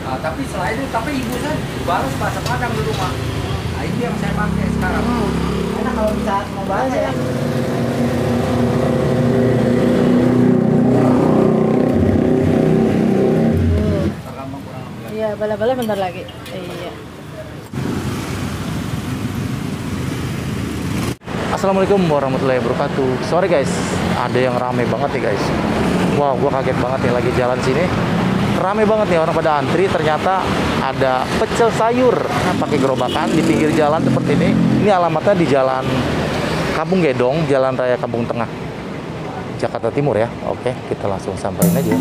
Nah, tapi selain itu, tapi ibu saya baru bahasa Padang di rumah. Nah, ini yang saya pakai sekarang. Karena kalau bisa mau bahas ya. Iya, bala-bala bentar lagi. Iya. Assalamualaikum warahmatullahi wabarakatuh. Sorry guys, ada yang rame banget nih guys. Wow, gua kaget banget nih lagi jalan sini. Rame banget nih orang pada antri. Ternyata ada pecel sayur pakai gerobakan di pinggir jalan seperti ini. Ini alamatnya di Jalan Kampung Gedong, Jalan Raya Kampung Tengah, Jakarta Timur ya. Oke, kita langsung samperin aja.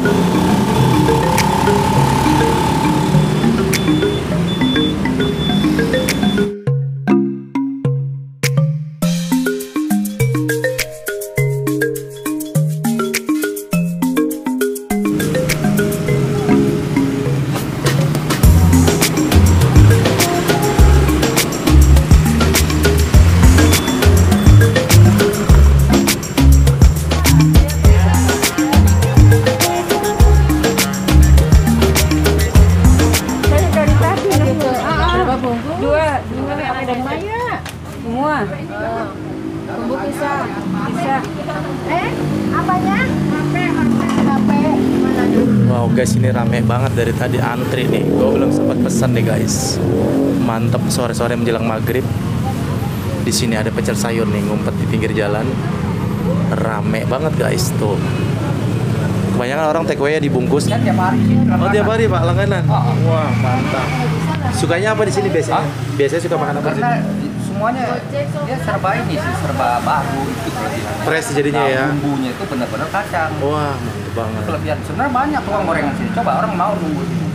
Wow guys, ini rame banget dari tadi antri nih. Gue belum sempat pesan nih guys. Mantep, sore-sore menjelang maghrib. Di sini ada pecel sayur nih ngumpet di pinggir jalan. Rame banget guys tuh. Kebanyakan orang take away dibungkus. Kan tiap hari sih. Oh tiap hari pak, langganan. Wah mantap. Sukanya apa di sini biasanya? Biasanya suka makan apa sih? Karena semuanya dia serba ini sih, serba baru itu kelebihan. Fresh jadinya ya. Bumbunya itu benar-benar kacang. Wah mantap banget. Kelebihan sebenarnya banyak tukang gorengan sini. Coba orang mau nunggu sini.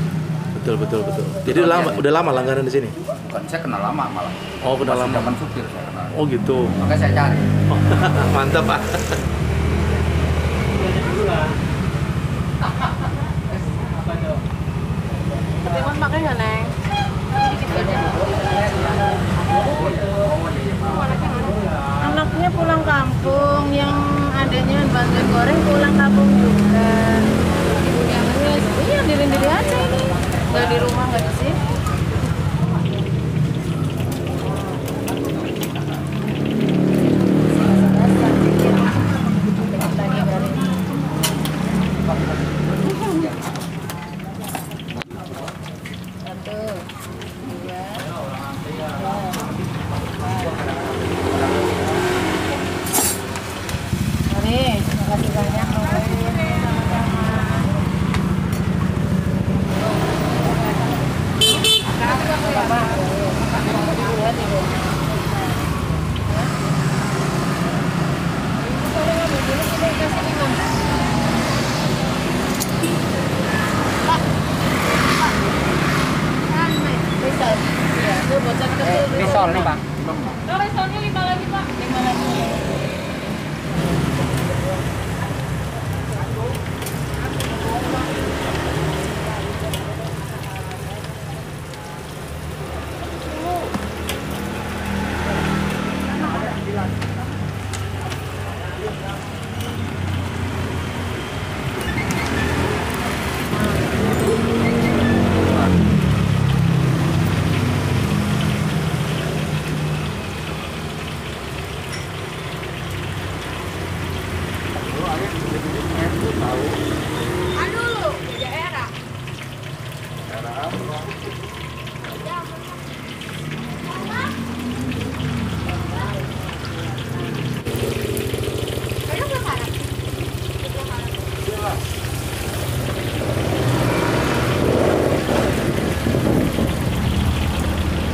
Betul. Jadi udah lama langganan di sini? Bukan, saya kenal lama malah. Oh kenal Masih lama. zaman supir saya kenal. Oh gitu. Makanya saya cari. Mantap pak. Timun pakai nggak, Neng? Anaknya pulang kampung, yang adanya bantuin goreng pulang kampung juga. Ibunya nangis, iya diri-diri aja ini. Nggak di rumah, nggak di sini. Risol nih Pak. Risolnya 5 lagi Pak. 5 lagi.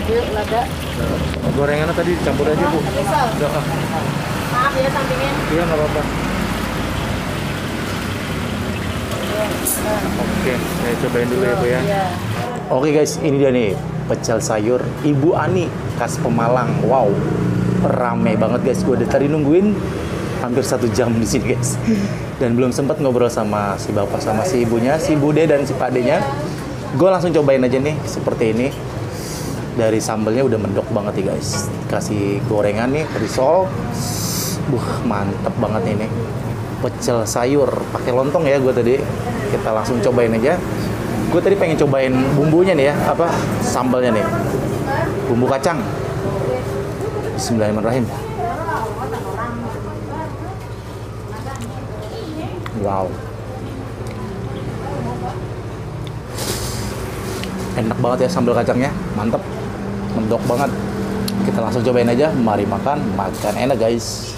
Yuk, lada. Gorengannya tadi dicampur aja bu. Risol. Udah, Maaf ya sampingnya. iya nggak apa-apa. Oke, saya cobain dulu ya bu ya. Iya. Oke guys, ini dia nih pecel sayur Ibu Ani khas Pemalang. Wow, rame banget guys. Gue dari tadi nungguin hampir 1 jam di sini guys. Dan belum sempat ngobrol sama si bapak sama si ibunya, si bude dan si pakdenya. Gue langsung cobain aja nih seperti ini. Dari sambelnya udah mendok banget nih guys. Kasih gorengan nih, risol. Mantep banget ini. Pecel sayur pakai lontong ya gue tadi. Kita langsung cobain aja. Gue gue tadi pengen cobain bumbunya nih ya, apa sambalnya nih, bumbu kacang. Bismillahirrahmanirrahim. Wow, enak banget ya sambal kacangnya, mantep, mendok banget. Kita langsung cobain aja, mari makan enak guys.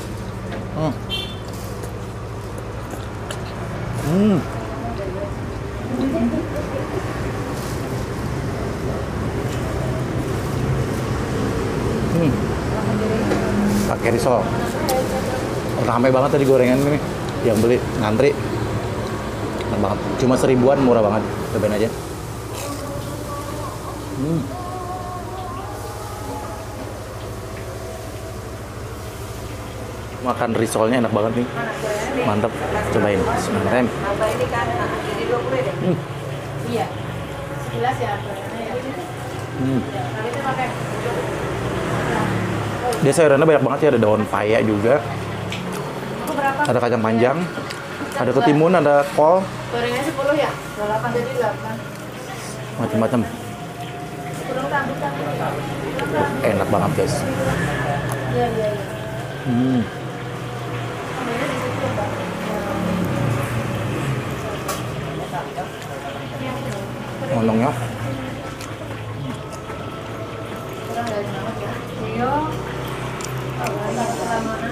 Pakai risol. Ramai banget tadi gorengan ini. Yang beli ngantri. Enak banget. Cuma 1000-an, murah banget. Cobain aja. Makan risolnya enak banget nih. Mantap. Cobain. Bismillahirrahmanirrahim. Ini kan jadi 20 deh. Iya. Sekilas ya. Tapi itu pakai. Dia sayurannya banyak banget ya, ada daun paya juga. Ada kacang panjang, ada ketimun, ada kol, Gorengannya 10 ya? 8 jadi 8. macam-macam. Enak banget guys. Iya. Ngomongnya Kurang dari mana ya? Iya. Kelamaan.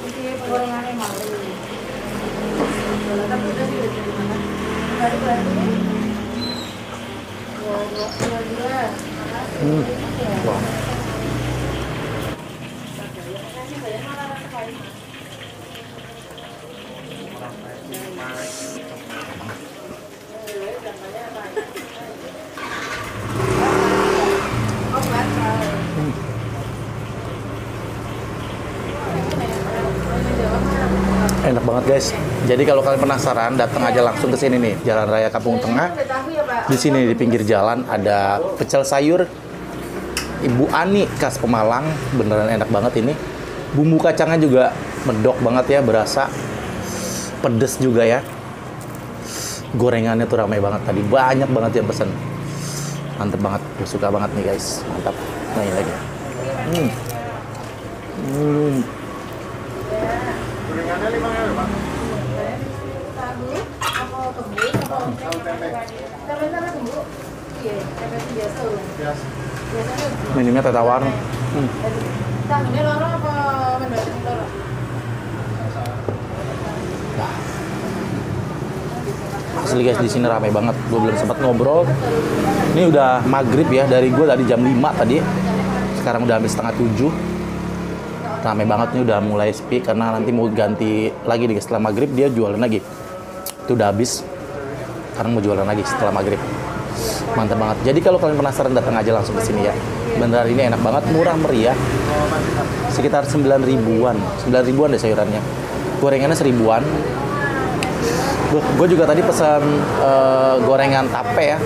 Ini gorengannya malu. Tapi udah sih dari mana? Dari berarti. Dua. Wah. Enak banget guys. Jadi kalau kalian penasaran, datang aja langsung ke sini nih, Jalan Raya Kampung Tengah. Di sini di pinggir jalan ada pecel sayur Ibu Ani khas Pemalang, beneran enak banget ini. Bumbu kacangnya juga medok banget ya, berasa. Pedes juga ya. Gorengannya tuh ramai banget tadi, banyak banget yang pesen. Mantep banget, gue suka banget nih guys, mantap. Nah ini lagi. Gorengannya 5.000 Pak. Tahu apa kebun apa tempe tunggu. Iya, tempe biasa. Biasanya Minumnya teh tawar. tahunya loro apa mendadak loro? Asli guys, di sini ramai banget. Gue belum sempat ngobrol. Ini udah maghrib ya, dari gue tadi jam 5 tadi. Sekarang udah hampir setengah 7. Ramai banget nih, udah mulai sepi karena nanti mau ganti lagi nih setelah maghrib dia jualan lagi. Itu udah habis. Sekarang mau jualan lagi setelah maghrib. Mantap banget. Jadi kalau kalian penasaran, datang aja langsung ke sini ya. Beneran ini enak banget, murah meriah. Sekitar 9.000-an. 9.000-an deh sayurannya. Gorengannya 1.000-an. Gue juga tadi pesan gorengan tape ya.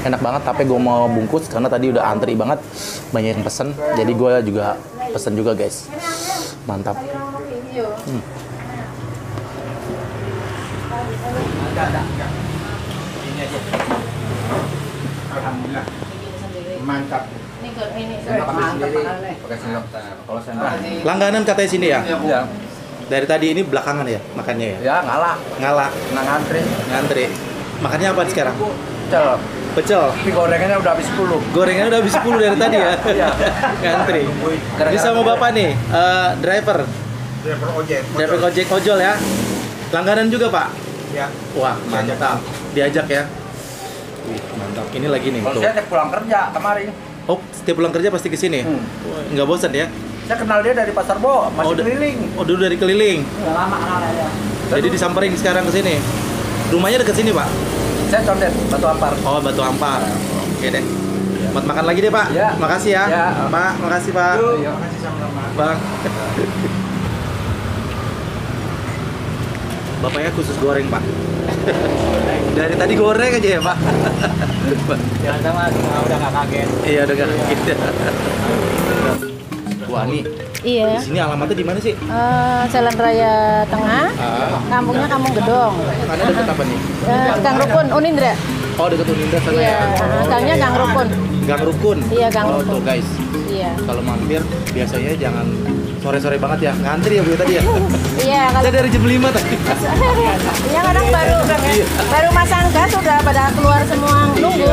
Enak banget, tape gue mau bungkus karena tadi udah antri banget. Banyak yang pesen. Jadi gue juga pesen juga guys. Mantap. Ada. Ini aja. Alhamdulillah. Mantap. Ini Pakai sendiri. Pakai sendok. Kalau sendok. Langganan katanya sini ya? Iya. Dari tadi ini belakangan ya makannya ya? Ya ngalah. Ngalah, Ngantri. ngantri. Makannya apa sekarang? Pecel. Pecel. Tapi gorengannya udah habis 10. Gorengannya udah habis 10 dari tadi ya? Iya. Ngantri. Ini sama bapak nih, driver. Driver ojek. Driver ojek ojol ya? Langganan juga pak? Ya. Wah mantap. Diajak ya? Wih mantap. Ini lagi nih. Kalau Tuh. saya tiap pulang kerja kemarin. Oh setiap pulang kerja pasti ke sini? Nggak bosan ya? Saya kenal dia dari Pasar Bo, masih keliling. Oh dulu dari keliling. Udah lama kenalnya. Jadi disamperin sekarang ke sini. Rumahnya deket sini pak? Saya condet Batu Ampar. Oh Batu Ampar. Oke deh. Buat makan lagi deh pak. Ya. Makasih ya. Ya. Pak, makasih pak. Iya, makasih sama-sama. Bang. Bapaknya khusus goreng pak. Dari tadi goreng aja ya pak. Jangan sama, udah nggak kaget. Iya udah gak kaget. Ani. Iya. Di sini alamatnya di mana sih? Jalan Raya Tengah. Kampungnya Kampung Gedong. Karena deket apa nih? Gang Rukun, Unindra. Oh, deket Uninda sana Iya. ya. Gangnya Gang Rukun. Gang Rukun. Iya, Gang Oh, Rukun. tuh guys. Iya. Kalau mampir biasanya jangan sore-sore banget ya. Ngantri ya Bu tadi ya. Iya. Kalau Saya dari jam 5 tadi. ya kadang baru masang gas sudah pada keluar semua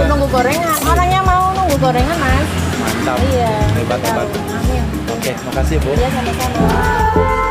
nunggu gorengan. Orangnya mau nunggu gorengan mas. Mantap. Iya. Hebat. Amin. Oke, makasih Bu. Iya sama-sama.